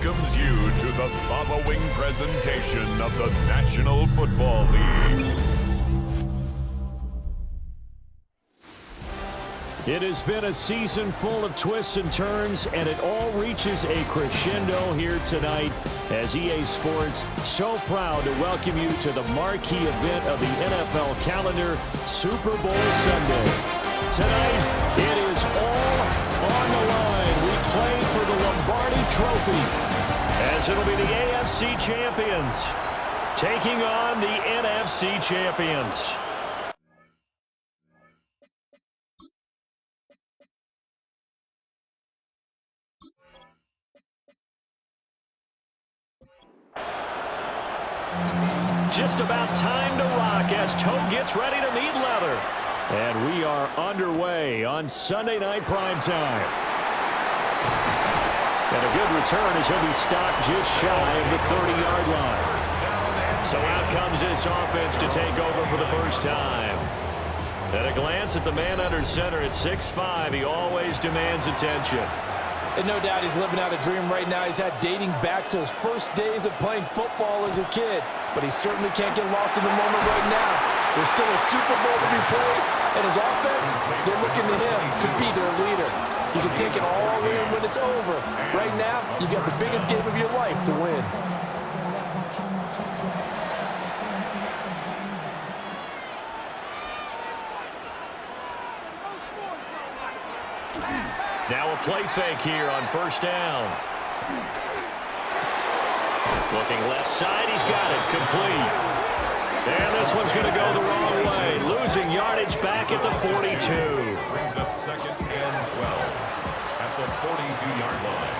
welcomes you to the following presentation of the National Football League. It has been a season full of twists and turns, and it all reaches a crescendo here tonight as EA Sports so proud to welcome you to the marquee event of the NFL calendar, Super Bowl Sunday. Tonight, it is all on the line. We play for the Lombardi Trophy, as it'll be the AFC champions taking on the NFC champions. Just about time to rock as Toe gets ready to meet leather. And we are underway on Sunday night primetime. And a good return as he'll be stopped just shy of the 30-yard line. So out comes this offense to take over for the first time. At a glance at the man under center at 6'5", he always demands attention. And no doubt he's living out a dream right now. He's had dating back to his first days of playing football as a kid. But he certainly can't get lost in the moment right now. There's still a Super Bowl to be played, and his offense, they're looking to him to be their leader. You can take it all in when it's over. Right now, you've got the biggest game of your life to win. Now a play fake here on first down. Looking left side, he's got it, complete. And this one's going to go the wrong way, losing yardage back at the 42. Brings up 2nd and 12 at the 42-yard line.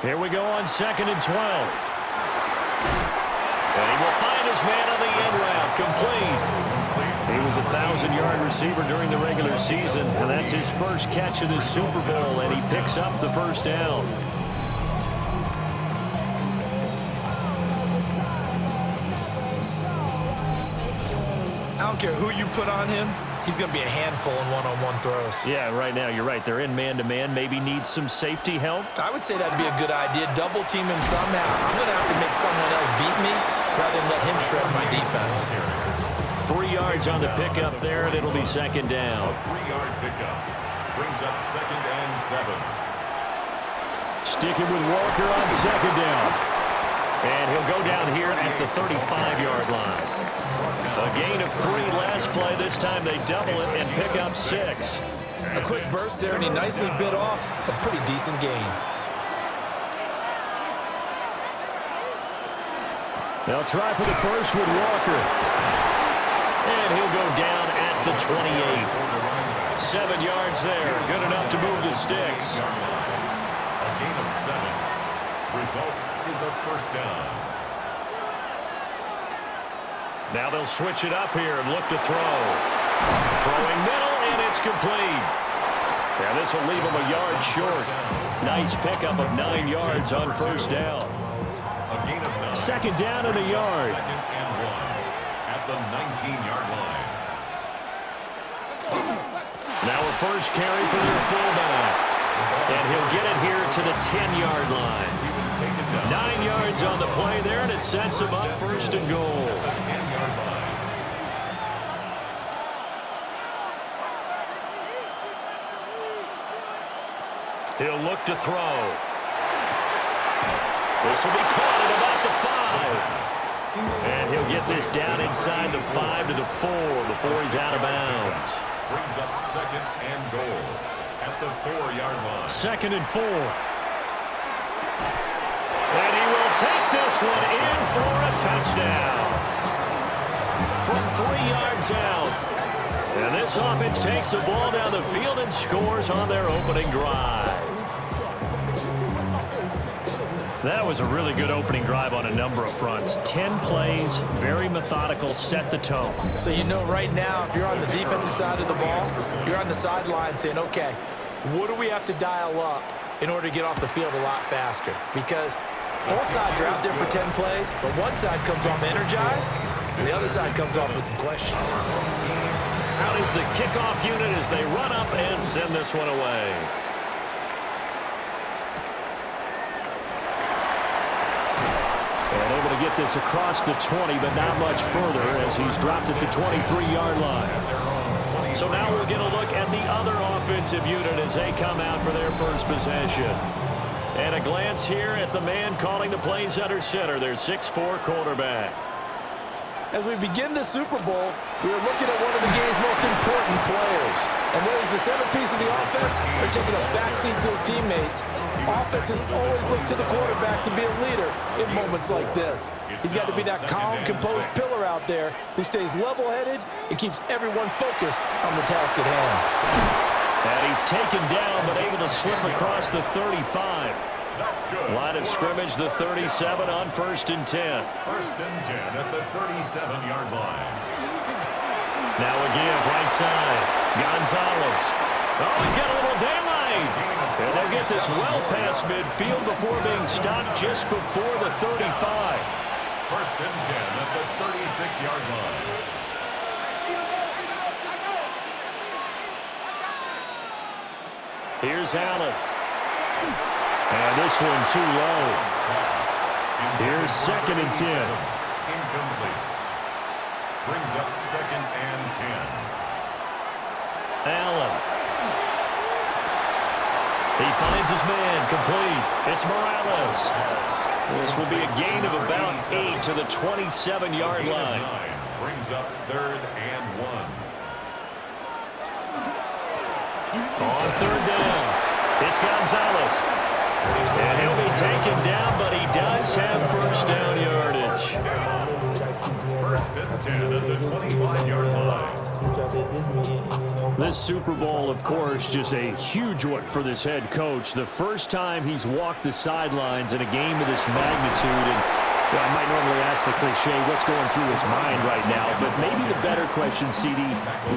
Here we go on 2nd and 12. And he will find his man on the end route, complete. He was a 1,000-yard receiver during the regular season, and that's his first catch of this Super Bowl, and he picks up the first down. I don't care who you put on him, he's going to be a handful in one-on-one throws. Yeah, right now, you're right. They're in man-to-man, maybe needs some safety help. I would say that'd be a good idea. Double team him somehow. I'm going to have to make someone else beat me rather than let him shred my defense. 3 yards on the pickup there, and it'll be 2nd down. A 3-yard pickup brings up 2nd and 7. Sticking with Walker on 2nd down. And he'll go down here at the 35-yard line. A gain of 3 last play. This time they double it and pick up 6. A quick burst there, and he nicely bit off a pretty decent gain. They'll try for the first with Walker. And he'll go down at the 28. 7 yards there. Good enough to move the sticks. A gain of 7. Result is a first down. Now they'll switch it up here and look to throw. Throwing middle, and it's complete. And this will leave him a yard short. Nice pickup of 9 yards on first down. A gain of 9. 2nd down and a yard. 2nd and 1 at the 19-yard line. Now a first carry for their fullback. And he'll get it here to the 10-yard line. He was taken down. 9 yards on the play there, and it sets him up 1st and goal. 10-yard line. He'll look to throw. This will be caught at about the 5. And he'll get this down inside the 5 to the 4 before he's out of bounds. Brings up 2nd and goal at the 4-yard line. 2nd and 4. And he will take this one in for a touchdown. From 3 yards out. And this offense takes the ball down the field and scores on their opening drive. That was a really good opening drive on a number of fronts. 10 plays, very methodical, set the tone. So you know right now, if you're on the defensive side of the ball, you're on the sideline saying, okay, what do we have to dial up in order to get off the field a lot faster? Because both sides are out there for 10 plays, but one side comes off energized, and the other side comes off with some questions. Out is the kickoff unit as they run up and send this one away. get this across the 20, but not much further as he's dropped it to 23-yard line. So now we'll get a look at the other offensive unit as they come out for their first possession. And a glance here at the man calling the plays under center, their 6'4" quarterback. As we begin the Super Bowl, we are looking at one of the game's most important players. And whether he's the centerpiece of the offense or taking a backseat to his teammates, offenses always look to the quarterback to be a leader in moments like this. He's got to be that calm, composed pillar out there who stays level-headed and keeps everyone focused on the task at hand. And he's taken down but able to slip across the 35. Line of scrimmage, the 37 on 1st and 10. 1st and 10 at the 37-yard line. Now a give right side. Gonzalez. Oh, he's got a little daylight. And they'll get this well past midfield before being stopped just before the 35. 1st and 10 at the 36-yard line. Here's Allen. And this one too low. Here's 2nd and 10. Incomplete. Brings up 2nd and 10. Allen. He finds his man, complete. It's Morales. This will be a gain of about 8 to the 27-yard line. Brings up 3rd and 1. On 3rd down, it's Gonzalez. And he'll be taken down, but he does have 1st down yardage. 1st and 10 at the 25-yard line. This Super Bowl, of course, just a huge one for this head coach. The first time he's walked the sidelines in a game of this magnitude. And well, I might normally ask the cliche, what's going through his mind right now? But maybe the better question, CD,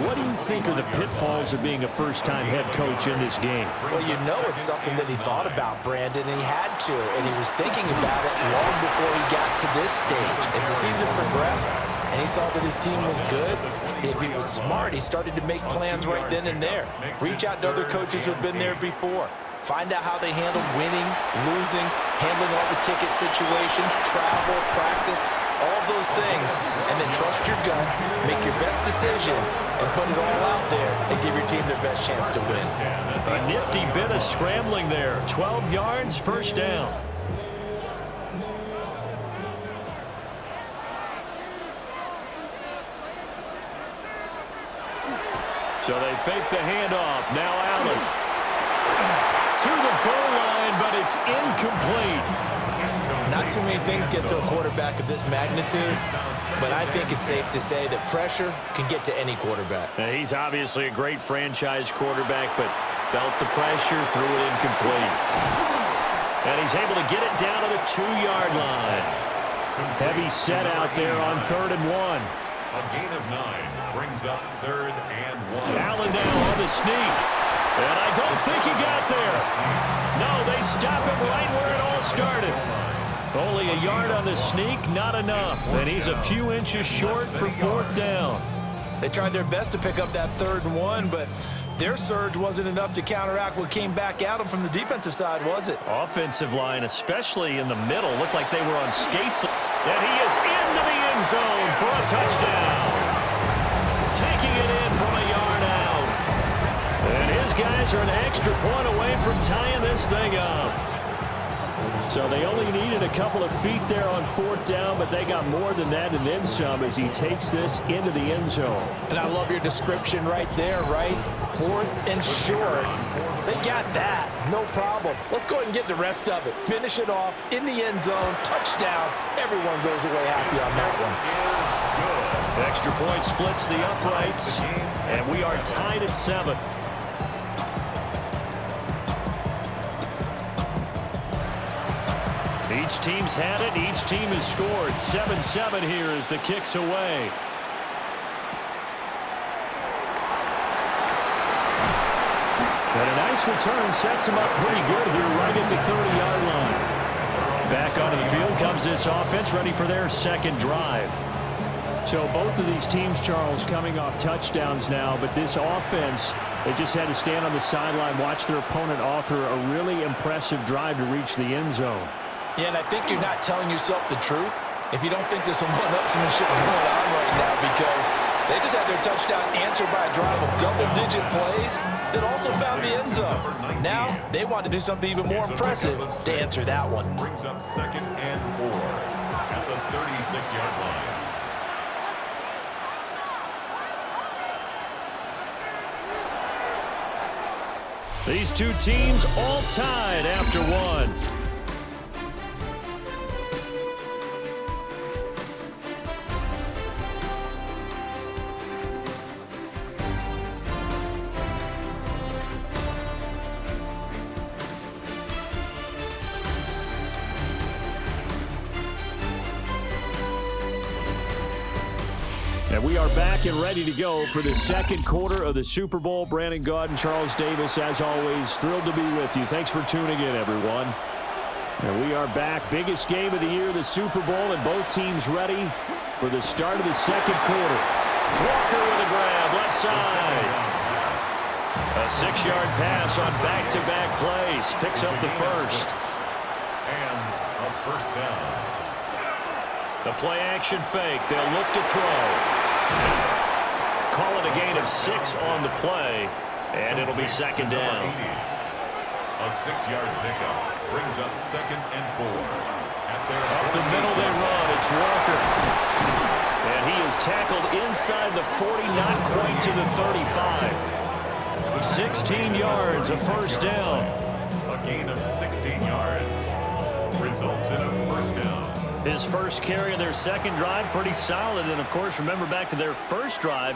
what do you think are the pitfalls of being a first-time head coach in this game? Well, you know it's something that he thought about, Brandon, and he had to. And he was thinking about it long before he got to this stage. As the season progressed and he saw that his team was good, if he was smart, he started to make plans right then and there. Reach out to other coaches who've been there before. Find out how they handle winning, losing, handling all the ticket situations, travel, practice, all those things. And then trust your gut, make your best decision, and put it all out there and give your team their best chance to win. A nifty bit of scrambling there. 12 yards, 1st down. So they fake the handoff. Now Allen. To the goal line, but it's incomplete. Not too many things get to a quarterback of this magnitude, but I think it's safe to say that pressure can get to any quarterback. Now, he's obviously a great franchise quarterback, but felt the pressure, threw it incomplete. And he's able to get it down to the 2-yard line. Heavy set out there on 3rd and 1. A gain of 9 brings up 3rd and 1. Allen now on the sneak. And I don't think he got there. No, they stop him right where it all started. Only a yard on the sneak, not enough. And he's a few inches short for 4th down. They tried their best to pick up that 3rd and 1, but their surge wasn't enough to counteract what came back at them from the defensive side, was it? Offensive line, especially in the middle, looked like they were on skates. And he is into the end zone for a touchdown. Taking it in from a yard out. And his guys are an extra point away from tying this thing up. So they only needed a couple of feet there on 4th down, but they got more than that and then some as he takes this into the end zone. And I love your description right there, right? 4th and short. They got that. No problem. Let's go ahead and get the rest of it. Finish it off in the end zone. Touchdown. Everyone goes away happy on that one. Extra point splits the uprights, and we are tied at 7. Each team's had it. Each team has scored. 7-7 here as the kick's away. And a nice return sets him up pretty good here right at the 30-yard line. Back onto the field comes this offense, ready for their 2nd drive. So both of these teams, Charles, coming off touchdowns now, but this offense, they just had to stand on the sideline, watch their opponent author a really impressive drive to reach the end zone. Yeah, and I think you're not telling yourself the truth if you don't think there's some one-upsmanship going on right now, because they just had their touchdown answered by a drive of double-digit plays that also found the end zone. Now they want to do something even more impressive to answer that one. Brings up 2nd and 4 at the 36-yard line. These two teams all tied after one. And we are back and ready to go for the second quarter of the Super Bowl. Brandon Gaud and Charles Davis, as always, thrilled to be with you. Thanks for tuning in, everyone. And we are back. Biggest game of the year, the Super Bowl, and both teams ready for the start of the second quarter. Walker with a grab, left side. A 6-yard pass on back-to-back plays. Picks up the first. And a first down. The play action fake. They'll look to throw. Call it a gain of 6 on the play, and it'll be second down. A 6-yard pickup brings up 2nd and 4. Up the middle they run. It's Walker. And he is tackled inside the 40, not quite to the 35. 16 yards, a first down. A gain of 16 yards results in a first down. His first carry of their second drive, pretty solid. And, of course, remember back to their first drive,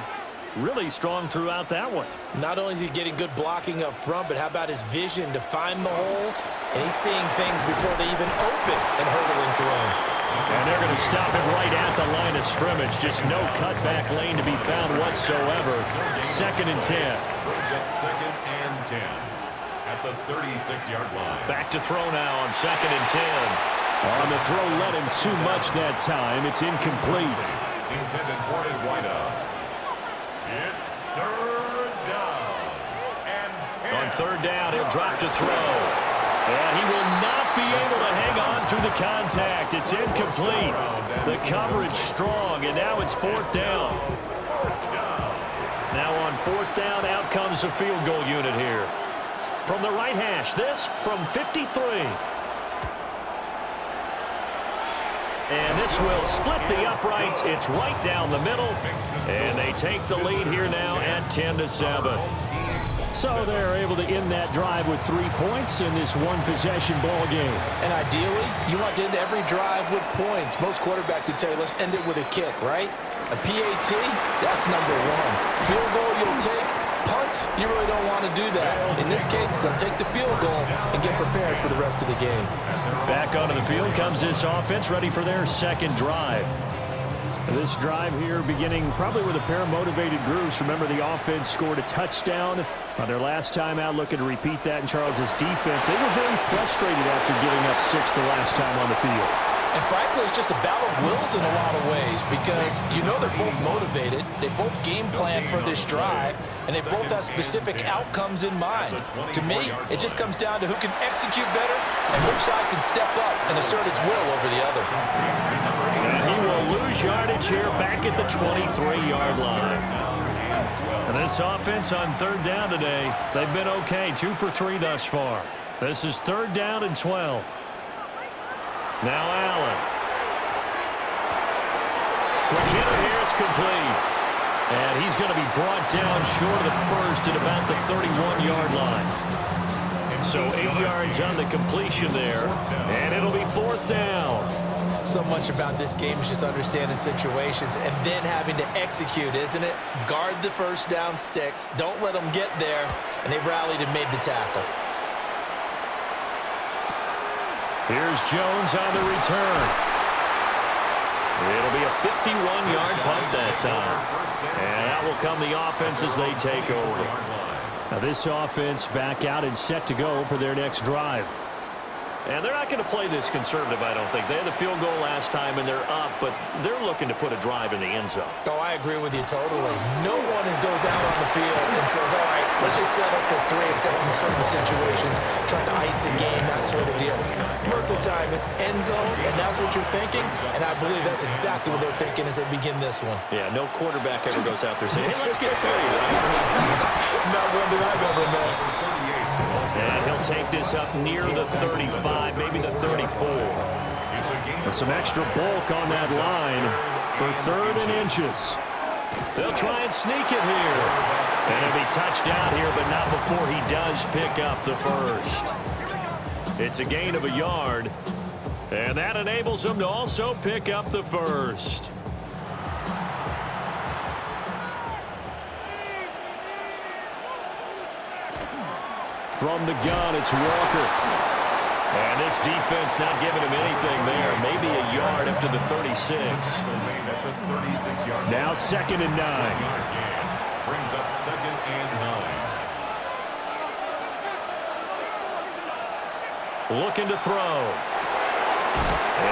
really strong throughout that one. Not only is he getting good blocking up front, but how about his vision to find the holes? And he's seeing things before they even open and hurdling through them. And they're going to stop it right at the line of scrimmage. Just no cutback lane to be found whatsoever. 2nd and 10. Brings up 2nd and 10 at the 36-yard line. Back to throw now on 2nd and 10. On the throw, led him too much that time. It's incomplete. Intended for his wideout. It's 3rd down. And 10. On 3rd down, he'll drop to throw. And he will not be able to hang on through the contact. It's incomplete. The coverage strong, and now it's 4th down. Now on 4th down, out comes the field goal unit here. From the right hash, this from 53. And this will split the uprights. It's right down the middle. And they take the lead here now at 10-7. So they're able to end that drive with 3 points in this one-possession ball game. And ideally, you want to end every drive with points. Most quarterbacks would tell you, let's end it with a kick, right? A PAT, that's number 1. Field goal you'll take. Punts, you really don't want to do that. In this case, they'll take the field goal and get prepared for the rest of the game. Back onto the field comes this offense, ready for their second drive. This drive here beginning probably with a pair of motivated groups. Remember, the offense scored a touchdown on their last time out, looking to repeat that in Charles's defense. They were very frustrated after giving up 6 the last time on the field. And frankly, it's just a battle of wills in a lot of ways, because you know they're both motivated, they both game plan for this drive, and they both have specific outcomes in mind. To me, it just comes down to who can execute better and which side can step up and assert its will over the other. And he will lose yardage here back at the 23-yard line. And this offense on 3rd down today, they've been okay, 2 for 3 thus far. This is 3rd down and 12. Now Allen. McKinnon here, it's complete. And he's going to be brought down short of the first at about the 31-yard line. So 8 yards on the completion there. And it'll be 4th down. So much about this game is just understanding situations and then having to execute, isn't it? Guard the first down sticks. Don't let them get there. And they rallied and made the tackle. Here's Jones on the return. It'll be a 51-yard punt that time. And out will come the offense as they take over. Now this offense back out and set to go for their next drive. And they're not going to play this conservative, I don't think. They had the field goal last time, and they're up, but they're looking to put a drive in the end zone. Oh, I agree with you totally. No one goes out on the field and says, all right, let's just settle for 3, except in certain situations, trying to ice a game, that sort of deal. Most of the time, it's end zone, and that's what you're thinking, and I believe that's exactly what they're thinking as they begin this one. Yeah, no quarterback ever goes out there saying, hey, let's get 3, right? Not one that I've ever met. And he'll take this up near the 35, maybe the 34. With some extra bulk on that line for 3rd and inches. They'll try and sneak it here. And he'll be touched down here, but not before he does pick up the first. It's a gain of a yard. And that enables him to also pick up the first. From the gun, it's Walker. And this defense not giving him anything there. Maybe a yard up to the 36. Now 2nd and 9. Brings up 2nd and 9. Looking to throw.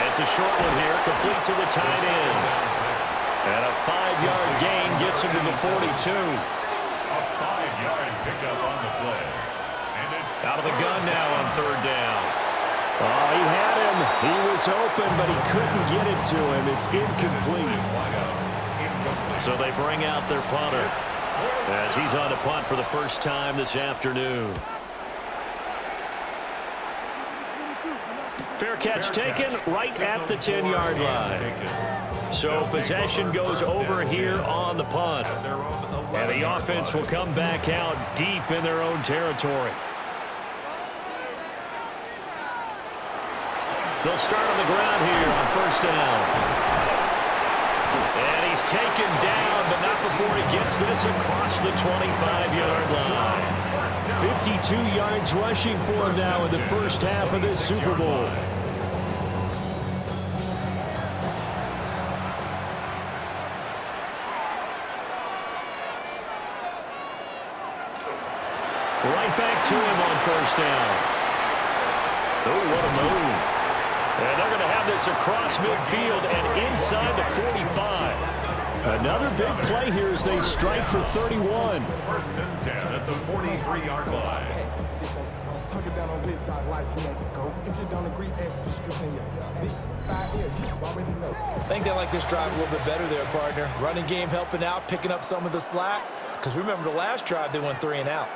It's a short one here, complete to the tight end. And a 5-yard gain gets him to the 42. A 5-yard pickup on the play. Out of the gun now on 3rd down. Oh, he had him. He was open, but he couldn't get it to him. It's incomplete. So they bring out their punter as he's on to punt for the first time this afternoon. Fair catch taken right at the 10-yard line. So possession goes over here on the punt. And the offense will come back out deep in their own territory. They'll start on the ground here on 1st down. And he's taken down, but not before he gets this across the 25-yard line. 52 yards rushing for him now in the first half of this Super Bowl. Right back to him on 1st down. Oh, what a move. And they're going to have this across midfield and inside the 45. Another big play here as they strike for 31. 1st and 10 at the 43-yard line. I think they like this drive a little bit better there, partner. Running game helping out, picking up some of the slack. Because remember the last drive, they went 3 and out.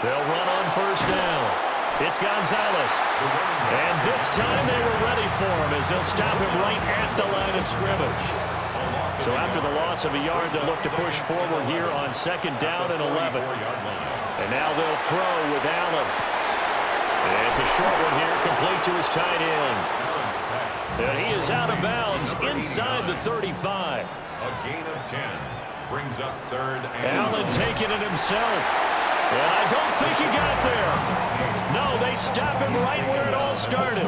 They'll run on 1st down. It's Gonzalez. And this time they were ready for him as they'll stop him right at the line of scrimmage. So after the loss of a yard, they'll look to push forward here on 2nd down and 11. And now they'll throw with Allen. And it's a short one here, complete to his tight end. And he is out of bounds inside the 35. A gain of 10 brings up 3rd and Allen taking it himself. And I don't think he got there. No, they stop him right where it all started.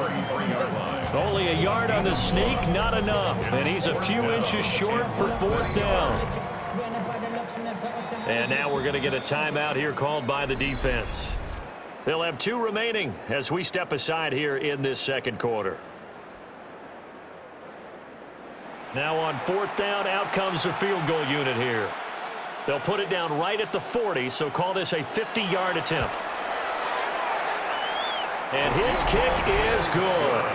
Only a yard on the sneak, not enough. And he's a few inches short for 4th down. And now we're going to get a timeout here called by the defense. They'll have 2 remaining as we step aside here in this 2nd quarter. Now on 4th down, out comes the field goal unit here. They'll put it down right at the 40, so call this a 50-yard attempt. And his kick is good.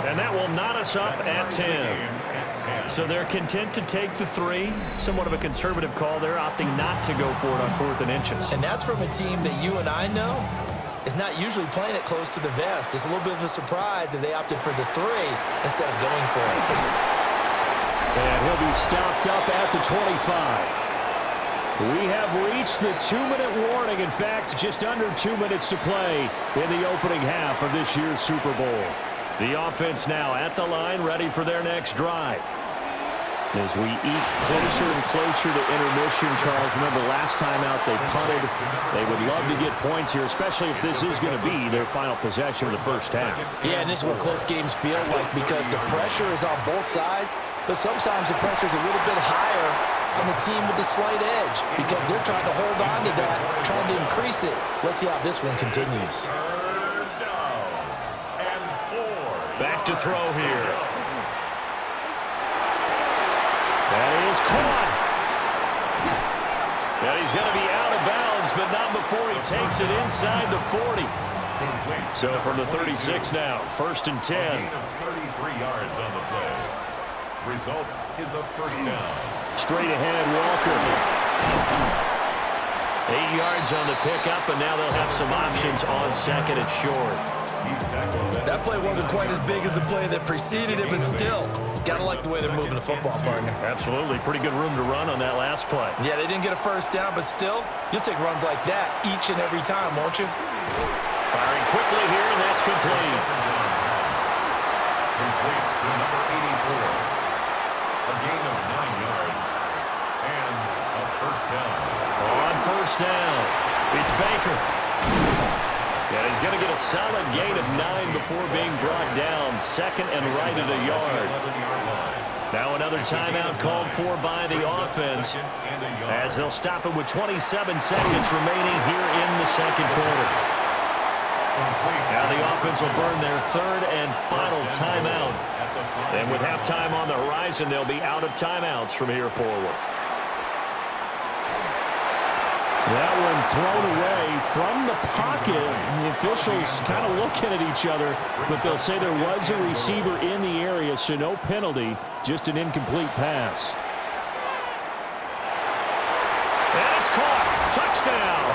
And that will knot us up at 10. So they're content to take the 3. Somewhat of a conservative call there, opting not to go for it on 4th and inches. And that's from a team that you and I know is not usually playing it close to the vest. It's a little bit of a surprise that they opted for the 3 instead of going for it. And he'll be stopped up at the 25. We have reached the 2-minute warning. In fact, just under 2 minutes to play in the opening half of this year's Super Bowl. The offense now at the line, ready for their next drive. As we eat closer and closer to intermission, Charles, remember last time out they punted. They would love to get points here, especially if this is going to be their final possession of the first half. Yeah, and this is what close games feel like because the pressure is on both sides, but sometimes the pressure is a little bit higher on the team with the slight edge because they're trying to hold on to that, trying to increase it. Let's see how this one continues. back to throw here. That is caught. And he's going to be out of bounds, but not before he takes it inside the 40. So from the 36 now, 1st and 10. 33 yards on the play. Result is a first down. Straight ahead, Walker. 8 yards on the pickup, and now they'll have some options on 2nd and short. That play wasn't quite as big as the play that preceded it, but still, gotta like the way they're moving the football, partner. Absolutely. Pretty good room to run on that last play. Yeah, they didn't get a first down, but still, you'll take runs like that each and every time, won't you? Firing quickly here, and that's complete. Complete to number 84. A gain of 9 yards. And a first down. On 1st down, it's Baker. Yeah, he's going to get a solid gain of 9 before being brought down. 2nd and right at a yard. Now another timeout called for by the offense as they'll stop it with 27 seconds remaining here in the 2nd quarter. Now the offense will burn their 3rd and final timeout. And with halftime on the horizon, they'll be out of timeouts from here forward. That one thrown away from the pocket. The officials kind of looking at each other, but they'll say there was a receiver in the area, so no penalty, just an incomplete pass. And it's caught. Touchdown.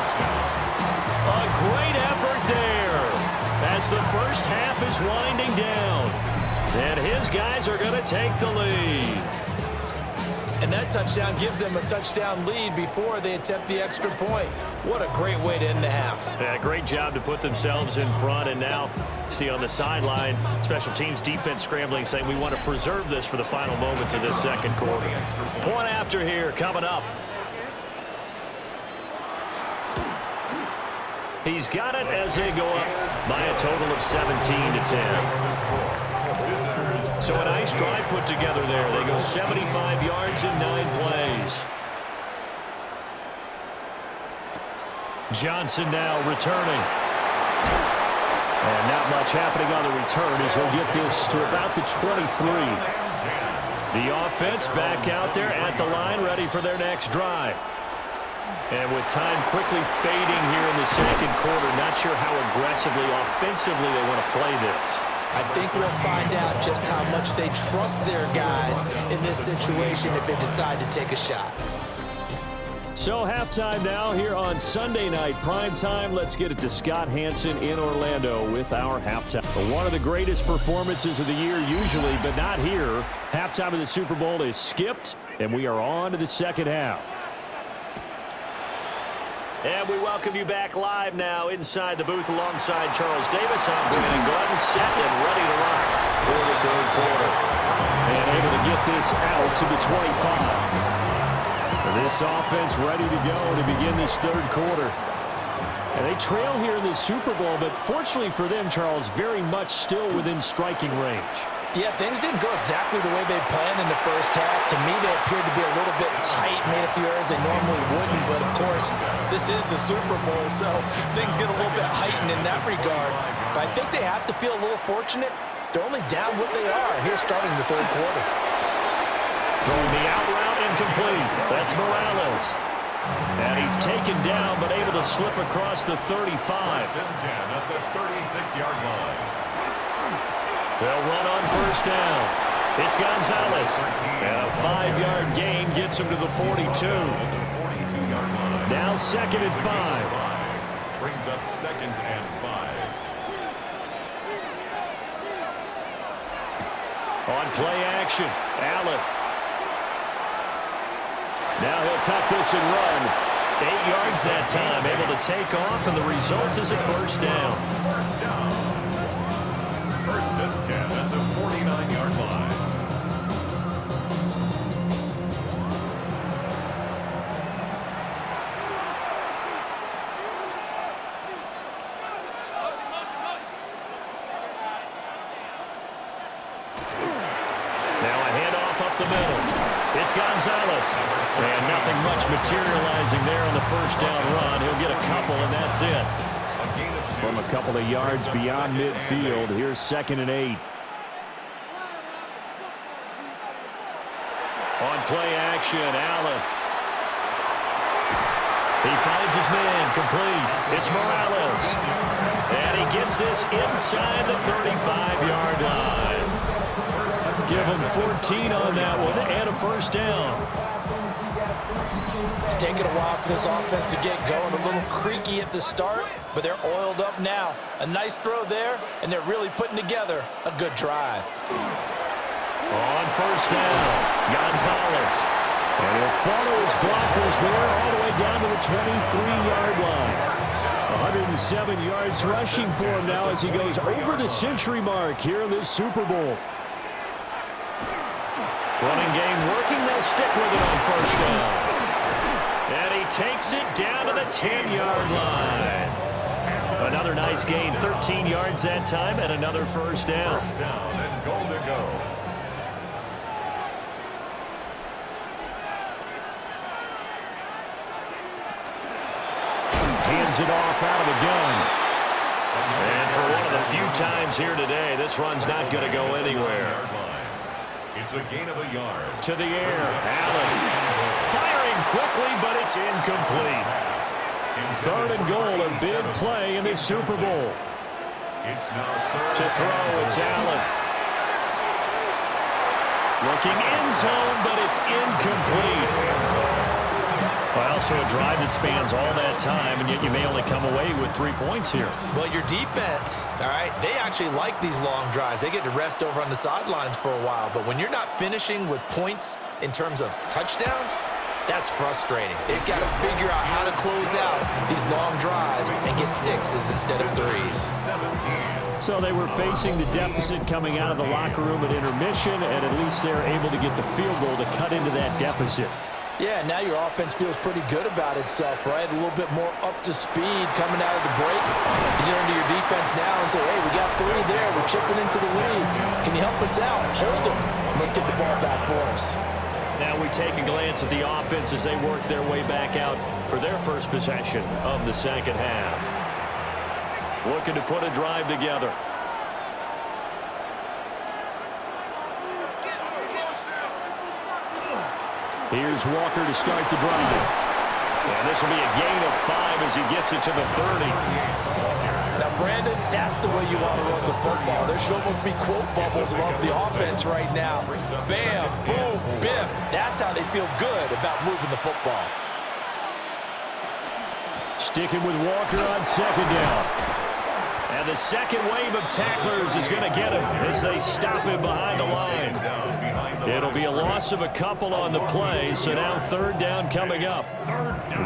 A great effort there as the first half is winding down. And his guys are going to take the lead. And that touchdown gives them a touchdown lead before they attempt the extra point. What a great way to end the half. Yeah, great job to put themselves in front. And now, see on the sideline, special teams defense scrambling, saying we want to preserve this for the final moments of this 2nd quarter. Point after here coming up. He's got it as they go up by a total of 17-10. So a nice drive put together there. They go 75 yards in 9 plays. Johnson now returning. And not much happening on the return as he'll get this to about the 23. The offense back out there at the line, ready for their next drive. And with time quickly fading here in the 2nd quarter, not sure how aggressively, offensively they want to play this. I think we'll find out just how much they trust their guys in this situation if they decide to take a shot. So halftime now here on Sunday night prime time. Let's get it to Scott Hansen in Orlando with our halftime. One of the greatest performances of the year usually, but not here. Halftime of the Super Bowl is skipped, and we are on to the 2nd half. And we welcome you back live now inside the booth alongside Charles Davis. I'm Brandon Gordon, set and ready to rock for the 3rd quarter. And able to get this out to the 25. This offense ready to go to begin this 3rd quarter. And they trail here in the Super Bowl, but fortunately for them, Charles, very much still within striking range. Yeah, things didn't go exactly the way they planned in the first half. To me, they appeared to be a little bit tight, made a few errors they normally wouldn't. But, of course, this is the Super Bowl, so things get a little bit heightened in that regard. But I think they have to feel a little fortunate. They're only down what they are here starting the 3rd quarter. Throwing the out route incomplete. That's Morales. And he's taken down, but able to slip across the 35. 1st and 10 at the 36-yard line. They'll run on 1st down. It's Gonzalez. And a 5-yard gain gets him to the 42. Now 2nd and 5. Brings up 2nd and 5. On play action, Allen. Now he'll tuck this and run. 8 yards that time, able to take off, and the result is a 1st down. 1st down. 1st and 10 at the 49-yard line. Now a handoff up the middle. It's Gonzalez. And nothing much materializing there on the 1st down run. He'll get a couple, and that's it. From a couple of yards beyond midfield, here's 2nd and 8. On play action, Allen. He finds his man, complete. It's Morales. And he gets this inside the 35-yard line. Give him 14 on that one and a first down. It's taken a while for this offense to get going. A little creaky at the start, but they're oiled up now. A nice throw there, and they're really putting together a good drive. On first down, Gonzalez. And he'll follow his blockers there all the way down to the 23-yard line. 107 yards rushing for him now as he goes over the century mark here in this Super Bowl. Running game working. They'll stick with it on first down. And he takes it down to the 10-yard line. Another nice gain, 13 yards that time, and another first down. First down and goal to go. Hands it off out of the gun. And for one of the few times here today, this run's not going to go anywhere. It's a gain of a yard. To the air, Allen. Firing quickly, but it's incomplete. Third and goal, a big play in this Super Bowl. It's now To throw, it's Allen. Looking end zone, but it's incomplete. Well, so a drive that spans all that time, and yet you may only come away with 3 points here. Well, your defense, all right, they actually like these long drives. They get to rest over on the sidelines for a while. But when you're not finishing with points in terms of touchdowns, that's frustrating. They've got to figure out how to close out these long drives and get sixes instead of threes. So they were facing the deficit coming out of the locker room at intermission, and at least they're able to get the field goal to cut into that deficit. Yeah, now your offense feels pretty good about itself, right? A little bit more up to speed coming out of the break. You turn to your defense now and say, hey, we got 3 there. We're chipping into the lead. Can you help us out? Hold them. Let's get the ball back for us. Now we take a glance at the offense as they work their way back out for their first possession of the second half. Looking to put a drive together. Here's Walker to start the drive. And this will be a gain of 5 as he gets it to the 30. Now, Brandon, that's the way you want to run the football. There should almost be quote bubbles above the offense right now. Bam, boom, biff. That's how they feel good about moving the football. Sticking with Walker on second down. And the second wave of tacklers is going to get him as they stop him behind the line. It'll be a loss of a couple on the play, so now third down coming up.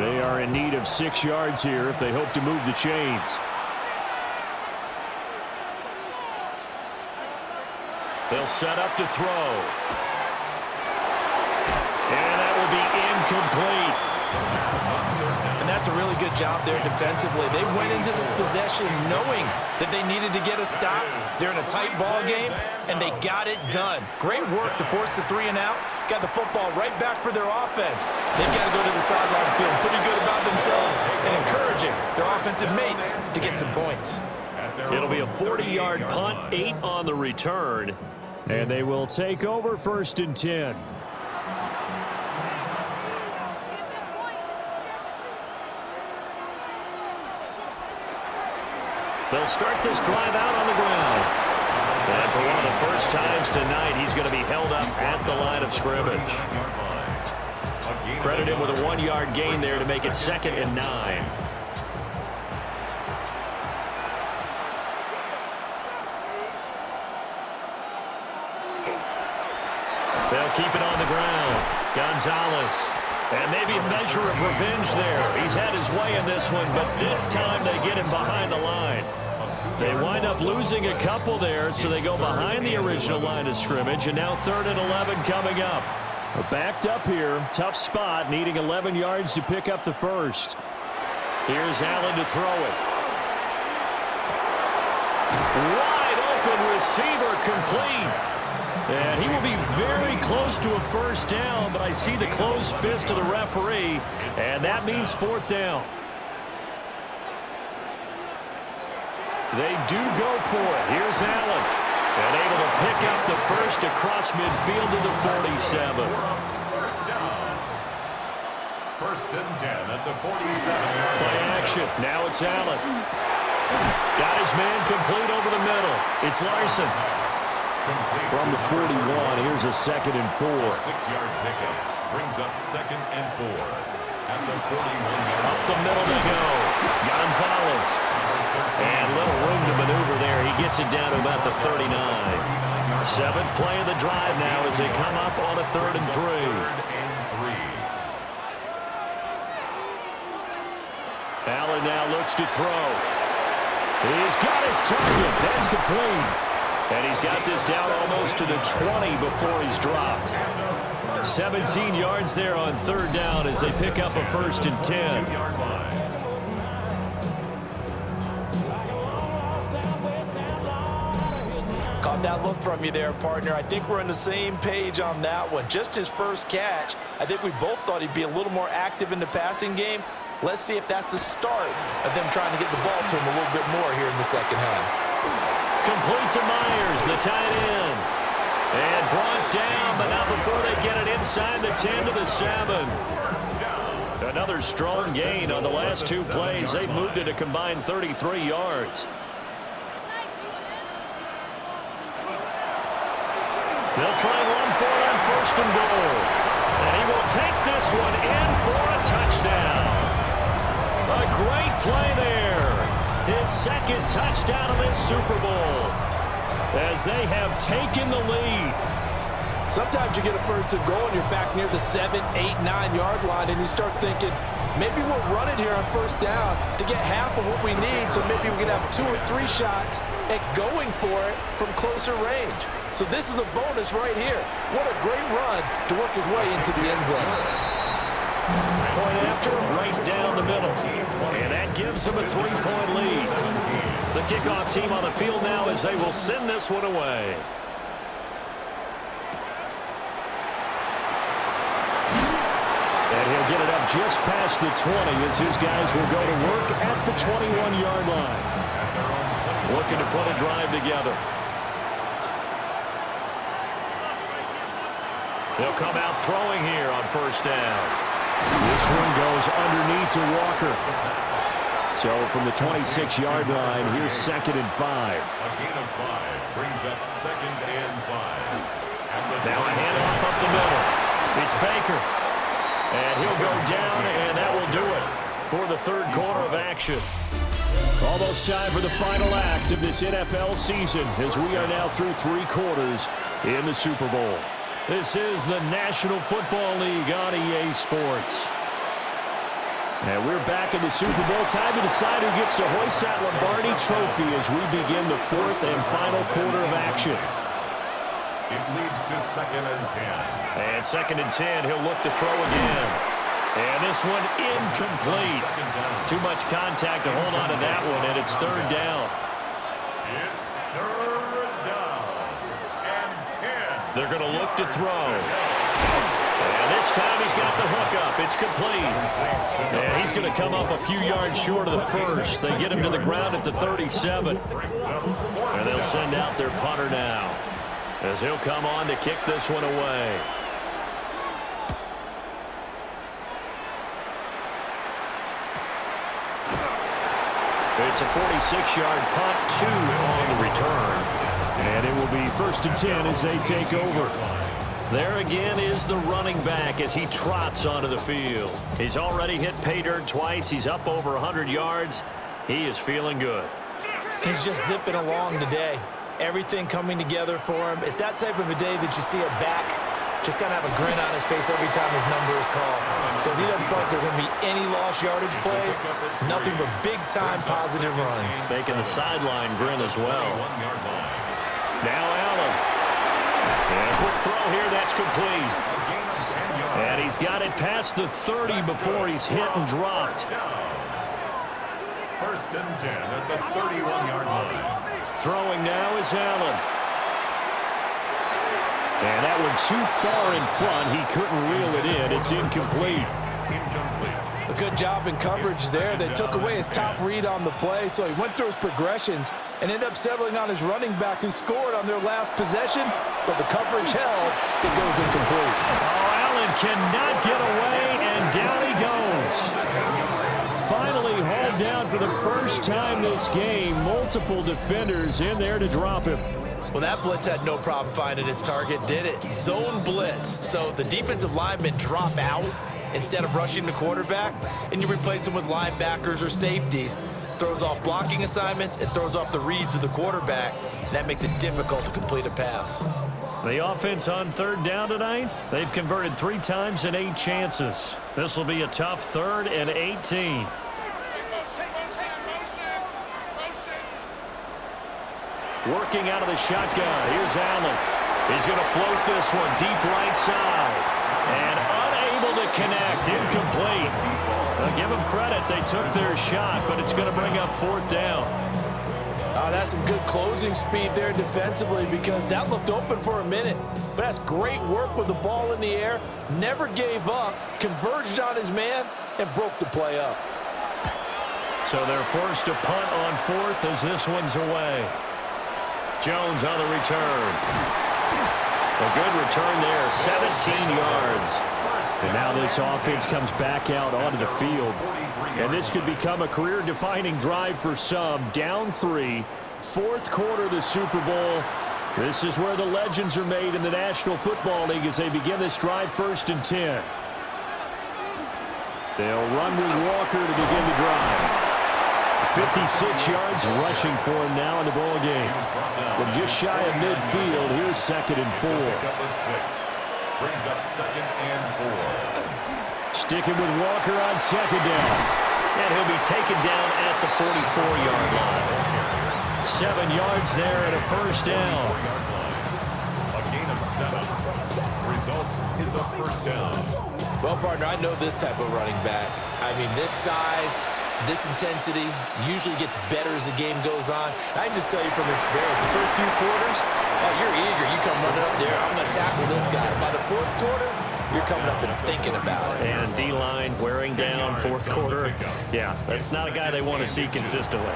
They are in need of 6 yards here if they hope to move the chains. They'll set up to throw. And that will be incomplete. And that's a really good job there defensively. They went into this possession knowing that they needed to get a stop. They're in a tight ball game, and they got it done. Great work to force the 3 and out. Got the football right back for their offense. They've got to go to the sidelines feeling pretty good about themselves and encouraging their offensive mates to get some points. It'll be a 40-yard punt, 8 on the return, and they will take over first and 10. They'll start this drive out on the ground. And for one of the first times tonight, he's going to be held up at the line of scrimmage. Credit him with a 1-yard gain there to make it 2nd and 9. They'll keep it on the ground. Gonzalez. And maybe a measure of revenge there. He's had his way in this one, but this time they get him behind the line. They wind up losing a couple there, so they go behind the original line of scrimmage, and now 3rd and 11 coming up. We're backed up here. Tough spot, needing 11 yards to pick up the first. Here's Allen to throw it. Wide open receiver, complete. And he will be very close to a first down, but I see the closed fist of the referee, and that means 4th down. They do go for it. Here's Allen. And able to pick up the first across midfield to the 47. First and 10 at the 47-yard Play line. action. Now it's Allen. Got his man complete over the middle. It's Larson. From the 41, here's a 2nd and 4. 6-yard pickup brings up 2nd and 4 at the 41-yard line. Up the middle they go. Gonzalez. And little room to maneuver there. He gets it down to about the 39. 7th play of the drive now as they come up on a 3rd and 3. Allen now looks to throw. He's got his target. That's complete. And he's got this down almost to the 20 before he's dropped. 17 yards there on 3rd down as they pick up a 1st and 10. Caught that look from you there, partner. I think we're on the same page on that one. Just his first catch. I think we both thought he'd be a little more active in the passing game. Let's see if that's the start of them trying to get the ball to him a little bit more here in the second half. Complete to Myers, the tight end. And brought down, but not before they get it inside the 10 to the 7. Another strong gain on the last 2 plays. They've moved it a combined 33 yards. They'll try and run for it on 1st and goal. And he will take this one in for a touchdown. A great play there. His 2nd touchdown of this Super Bowl as they have taken the lead. Sometimes you get a 1st and goal and you're back near the 7, 8, 9-yard line and you start thinking, maybe we'll run it here on 1st down to get half of what we need, so maybe we can have 2 or 3 shots at going for it from closer range. So this is a bonus right here. What a great run to work his way into the end zone. Point after, right down the middle. And that gives them a 3-point lead. The kickoff team on the field now as they will send this one away. And he'll get it up just past the 20 as his guys will go to work at the 21-yard line. Looking to put a drive together. They'll come out throwing here on 1st down. This one goes underneath to Walker. So from the 26-yard line, here's 2nd and 5. A gain of 5 brings up 2nd and 5. Now a handoff up the middle. It's Baker. And he'll go down, and that will do it for the 3rd quarter of action. Almost time for the final act of this NFL season as we are now through 3 quarters in the Super Bowl. This is the National Football League on EA Sports. And we're back in the Super Bowl. Time to decide who gets to hoist that Lombardi Trophy as we begin the 4th and final quarter of action. It leads to 2nd and 10. And 2nd and 10, he'll look to throw again. And this one incomplete. Too much contact to hold on to that one, and it's 3rd down. It's 3rd down and 10. They're going to look to throw. And this time he's got the hook up. It's complete. And he's going to come up a few yards short of the 1st. They get him to the ground at the 37. And they'll send out their punter now as he'll come on to kick this one away. It's a 46-yard punt, 2 on the return. And it will be 1st and 10 as they take over. There again is the running back as he trots onto the field. He's already hit pay dirt twice. He's up over 100 yards. He is feeling good. He's just zipping along today. Everything coming together for him. It's that type of a day that you see a back just kind of have a grin on his face every time his number is called. Because he doesn't feel like there are going to be any lost yardage plays. Nothing but big-time positive runs. Making the sideline grin as well. Now Allen. And a quick throw here. That's complete. And he's got it past the 30 before he's hit and dropped. 1st and 10 at the 31-yard line. Throwing now is Allen. And that one too far in front. He couldn't reel it in. It's incomplete. A good job in coverage there. They took away his top read on the play, so he went through his progressions and ended up settling on his running back who scored on their last possession, but the coverage held. It goes incomplete. Oh, Allen cannot get away, and down he goes. Finally hauled down for the first time this game. Multiple defenders in there to drop him. Well, that blitz had no problem finding its target, did it? Zone blitz. So the defensive linemen drop out instead of rushing the quarterback, and you replace them with linebackers or safeties. Throws off blocking assignments and throws off the reads of the quarterback. And that makes it difficult to complete a pass. The offense on third down tonight, they've converted 3 times in 8 chances. This will be a tough 3rd and 18. Working out of the shotgun. Here's Allen. He's going to float this one deep right side. And unable to connect. Incomplete. I'll give them credit. They took their shot, but it's going to bring up 4th down. That's some good closing speed there defensively, because that looked open for a minute. But that's great work with the ball in the air. Never gave up. Converged on his man and broke the play up. So they're forced to punt on 4th as this one's away. Jones on the return. A good return there, 17 yards. And now this offense comes back out onto the field. And this could become a career-defining drive for some. Down 3, 4th quarter of the Super Bowl. This is where the legends are made in the National Football League as they begin this drive 1st and 10. They'll run with Walker to begin the drive. 56 yards rushing for him now in the ball game. From just shy of midfield, here's 2nd and 4. Brings up 2nd and 4. Sticking with Walker on 2nd down. And he'll be taken down at the 44-yard line. 7 yards there and a 1st down. A gain of 7. Result is a 1st down. Well, partner, I know this type of running back. I mean, this size, this intensity usually gets better as the game goes on. I can just tell you from experience, the first few quarters, oh, you're eager. You come running up there, I'm going to tackle this guy. By the 4th quarter, you're coming up and thinking about it. And D-line wearing down 4th quarter. Yeah, that's not a guy they want to see consistently.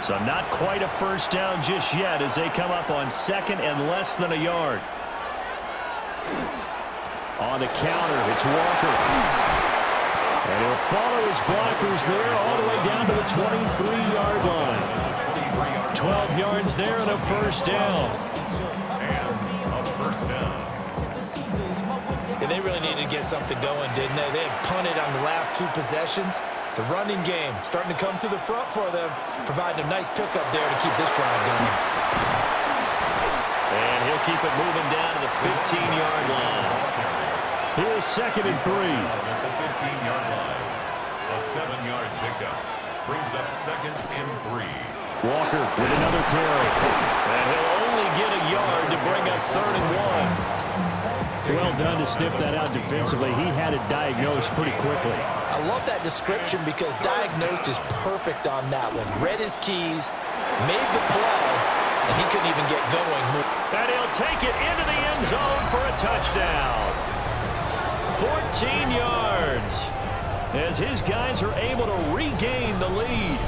So not quite a 1st down just yet as they come up on 2nd and less than a yard. On the counter, it's Walker. And he'll follow his blockers there all the way down to the 23-yard line. 12 yards there and a 1st down. And a 1st down. And they really needed to get something going, didn't they? They had punted on the last 2 possessions. The running game starting to come to the front for them, providing a nice pickup there to keep this drive going. And he'll keep it moving down to the 15-yard line. Here's 2nd and 3. At the 15-yard line. A 7-yard pickup. Brings up 2nd and 3. Walker with another carry. And he'll only get a yard to bring up 3rd and 1. Well done to sniff that out defensively. He had it diagnosed pretty quickly. I love that description because diagnosed is perfect on that one. Read his keys, made the play, and he couldn't even get going. And he'll take it into the end zone for a touchdown. 14 yards as his guys are able to regain the lead.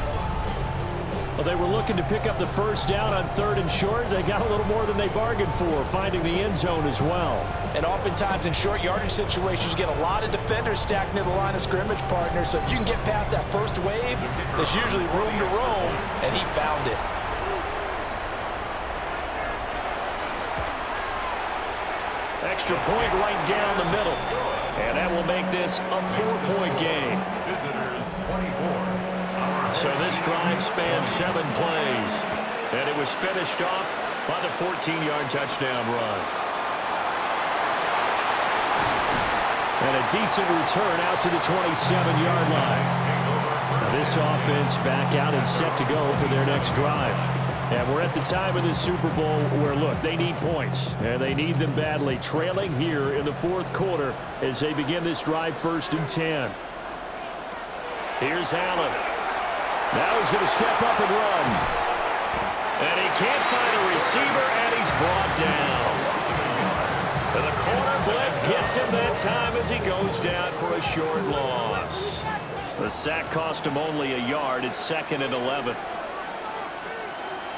Well, they were looking to pick up the 1st down on 3rd and short. They got a little more than they bargained for, finding the end zone as well. And oftentimes in short yardage situations, you get a lot of defenders stacked near the line of scrimmage, partners. So if you can get past that first wave, there's usually room to roam, and he found it. Extra point right down the middle. And that will make this a 4-point game. Visitors 24. So this drive spans 7 plays. And it was finished off by the 14-yard touchdown run. And a decent return out to the 27-yard line. Now this offense back out and set to go for their next drive. And we're at the time of the Super Bowl where, look, they need points. And they need them badly. Trailing here in the 4th quarter as they begin this drive 1st and 10. Here's Allen. Now he's going to step up and run. And he can't find a receiver, and he's brought down. And the corner blitz gets him that time as he goes down for a short loss. The sack cost him only a yard. It's 2nd and 11.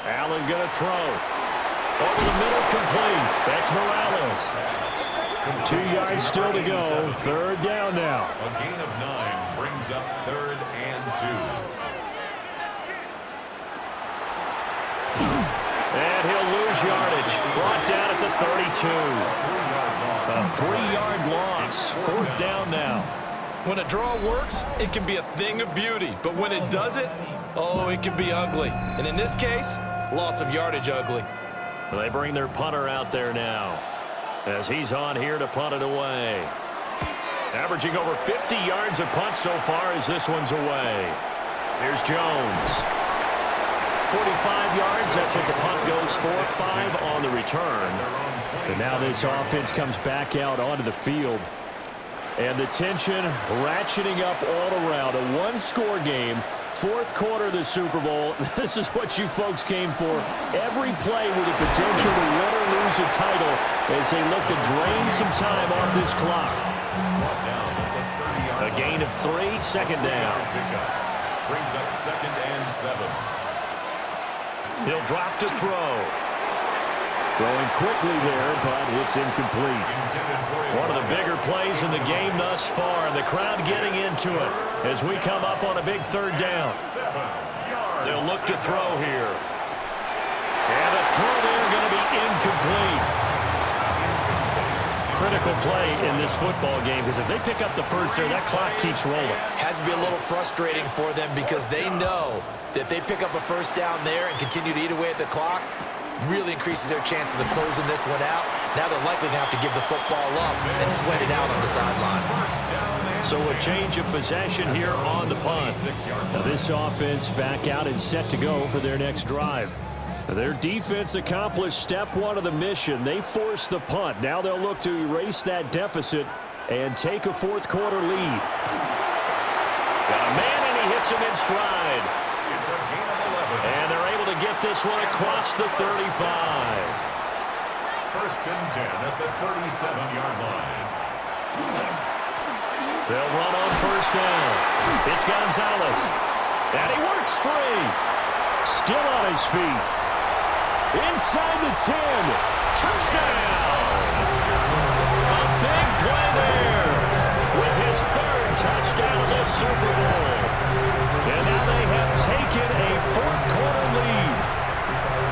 Allen going to throw. Over the middle, complete. That's Morales. 2 yards still to go. Third down now. A gain of 9 brings up 3rd and 2. And he'll lose yardage. Brought down at the 32. A 3-yard loss. 4th down now. When a draw works, it can be a thing of beauty. But when it doesn't, oh, it can be ugly. And in this case, loss of yardage ugly. They bring their punter out there now as he's on here to punt it away. Averaging over 50 yards a punt so far as this one's away. Here's Jones. 45 yards. That's what the punt goes for. 5 on the return. And now this offense comes back out onto the field. And the tension ratcheting up all around. A one-score game. 4th quarter of the Super Bowl. This is what you folks came for. Every play with the potential to win or lose a title as they look to drain some time off this clock. A gain of 3, 2nd down. Brings up 2nd and 7. He'll drop to throw. Throwing quickly there, but it's incomplete. One of the bigger plays in the game thus far, and the crowd getting into it as we come up on a big 3rd down. They'll look to throw here. And the throw there going to be incomplete. Critical play in this football game, because if they pick up the first there, that clock keeps rolling. Has to be a little frustrating for them because they know that they pick up a first down there and continue to eat away at the clock, really increases their chances of closing this one out. Now they're likely going to have to give the football up and sweat it out on the sideline. So a change of possession here on the punt. Now this offense back out and set to go for their next drive. Their defense accomplished step 1 of the mission. They forced the punt. Now they'll look to erase that deficit and take a 4th quarter lead. Got a man, and he hits him in stride. It's a gain of 11. And they're able to get this one across the 35. 1st and 10 at the 37-yard line. They'll run on 1st down. It's Gonzalez. And he works free. Still on his feet. Inside the 10. Touchdown. A big play there with his 3rd touchdown of the Super Bowl. And now they have taken a 4th quarter lead.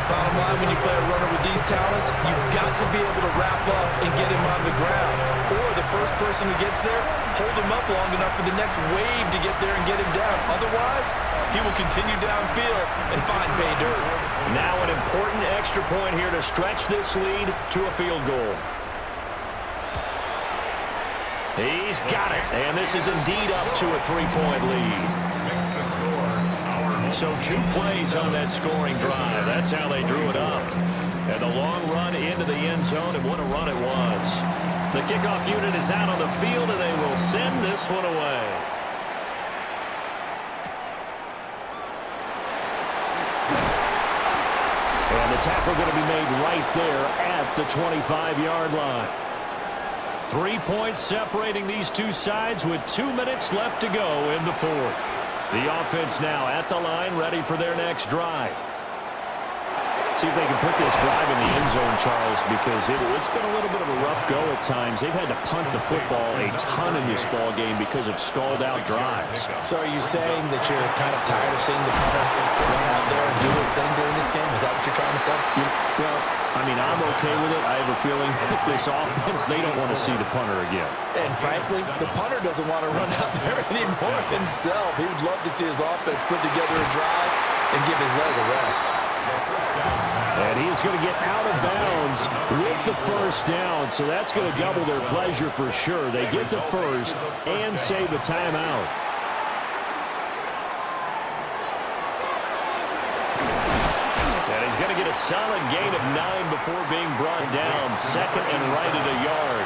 Bottom line, when you play a runner with these talents, you've got to be able to wrap up and get him on the ground. Or the first person who gets there, hold him up long enough for the next wave to get there and get him down. Otherwise, he will continue downfield and find pay dirt. Now an important extra point here to stretch this lead to a field goal. He's got it, and this is indeed up to a 3-point lead. So 2 plays on that scoring drive. That's how they drew it up. And the long run into the end zone, and what a run it was. The kickoff unit is out on the field, and they will send this one away. And the tackle going to be made right there at the 25-yard line. 3 points separating these two sides with 2 minutes left to go in the 4th. The offense now at the line, ready for their next drive. See if they can put this drive in the end zone, Charles, because it's been a little bit of a rough go at times. They've had to punt the football a ton in this ball game because of stalled-out drives. So are you saying that you're kind of tired of seeing the punter run out there and do his thing during this game? Is that what you're trying to say? Well, I mean, I'm okay with it. I have a feeling that this offense, they don't want to see the punter again. And frankly, the punter doesn't want to run out there anymore himself. He would love to see his offense put together a drive and give his leg a rest. And he is going to get out of bounds with the first down, so that's going to double their pleasure for sure. They get the first and save a timeout. And he's going to get a solid gain of 9 before being brought down. 2nd and right at a yard.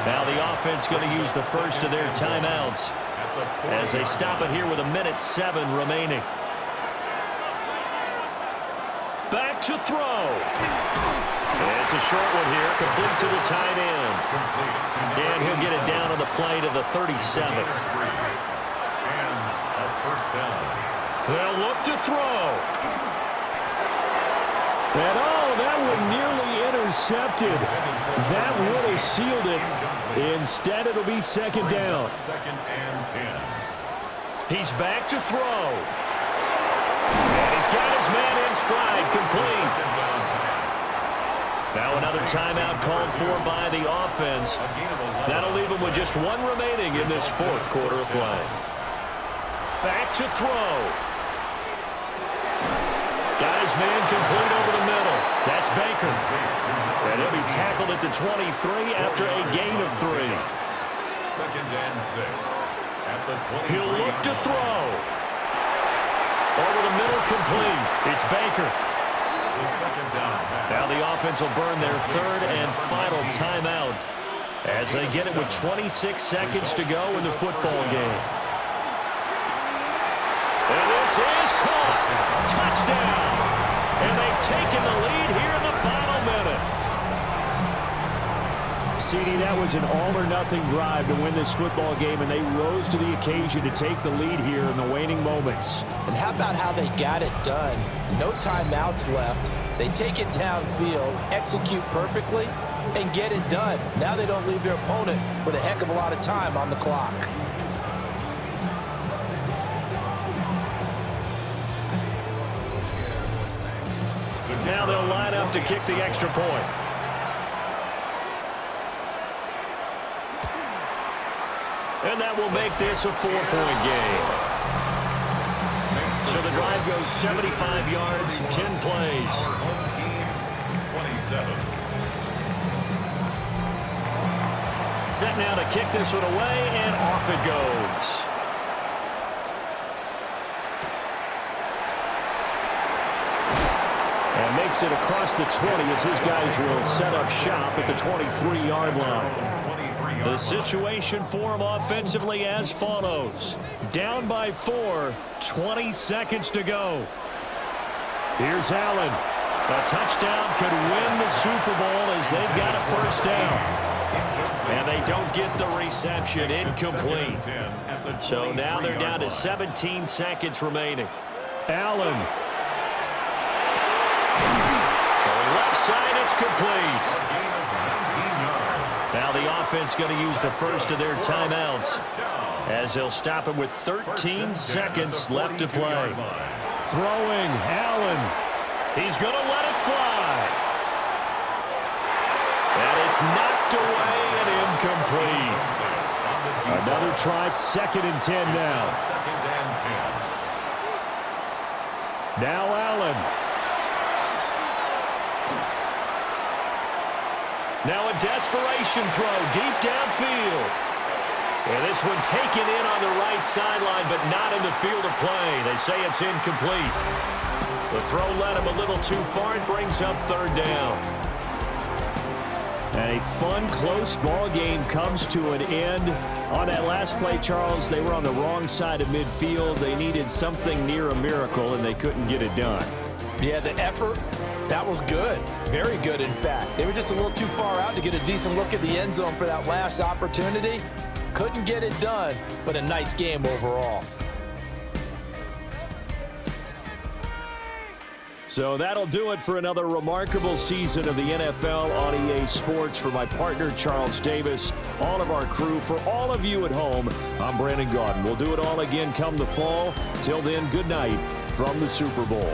Now the offense going to use the first of their timeouts as they stop it here with 1:07 remaining. Back to throw. It's a short one here, complete to the tight end. And he'll get it down on the play to the 37. And a 1st down. They'll look to throw. And oh, that and nearly intercepted. That would have sealed it. Instead, it'll be second down. Second and 10. He's back to throw. And he's got his man in stride, complete. Now another timeout called for by the offense. That'll leave him with just one remaining in this fourth quarter of play. Back to throw. Got his man complete over the middle. That's Baker. And he'll be tackled at the 23 after a gain of 3. Second and 6. At the 23. He'll look to throw. Over the middle, complete. It's Baker. Now the offense will burn their third and final timeout as they get it with 26 seconds to go in the football game. And this is caught. Touchdown. And they've taken the lead here in the final minute. CD, that was an all-or-nothing drive to win this football game, and they rose to the occasion to take the lead here in the waning moments. And how about how they got it done? No timeouts left. They take it downfield, execute perfectly, and get it done. Now they don't leave their opponent with a heck of a lot of time on the clock. Now they'll line up to kick the extra point. And that will make this a 4-point game. So the drive goes 75 yards, 10 plays. Home team, 27. Set now to kick this one away, and off it goes. And makes it across the 20 as his guys will set up shop at the 23-yard line. The situation for him offensively as follows. Down by 4, 20 seconds to go. Here's Allen. A touchdown could win the Super Bowl as they've got a first down. And they don't get the reception. Incomplete. So now they're down to 17 seconds remaining. Allen. For left side, it's complete. Now the offense going to use the first of their timeouts as they'll stop it with 13 seconds left to play. Throwing, Allen. He's going to let it fly. And it's knocked away and incomplete. Another try, second and 10 now. Now Allen. Now a desperation throw deep downfield. And this one taken in on the right sideline, but not in the field of play. They say it's incomplete. The throw led him a little too far and brings up third down. And a fun, close ball game comes to an end. On that last play, Charles, they were on the wrong side of midfield. They needed something near a miracle, and they couldn't get it done. Yeah, the effort, that was good. Very good, in fact. They were just a little too far out to get a decent look at the end zone for that last opportunity. Couldn't get it done, but a nice game overall. So that'll do it for another remarkable season of the NFL on EA Sports. For my partner, Charles Davis, all of our crew, for all of you at home, I'm Brandon Gaudin. We'll do it all again come the fall. Till then, good night from the Super Bowl.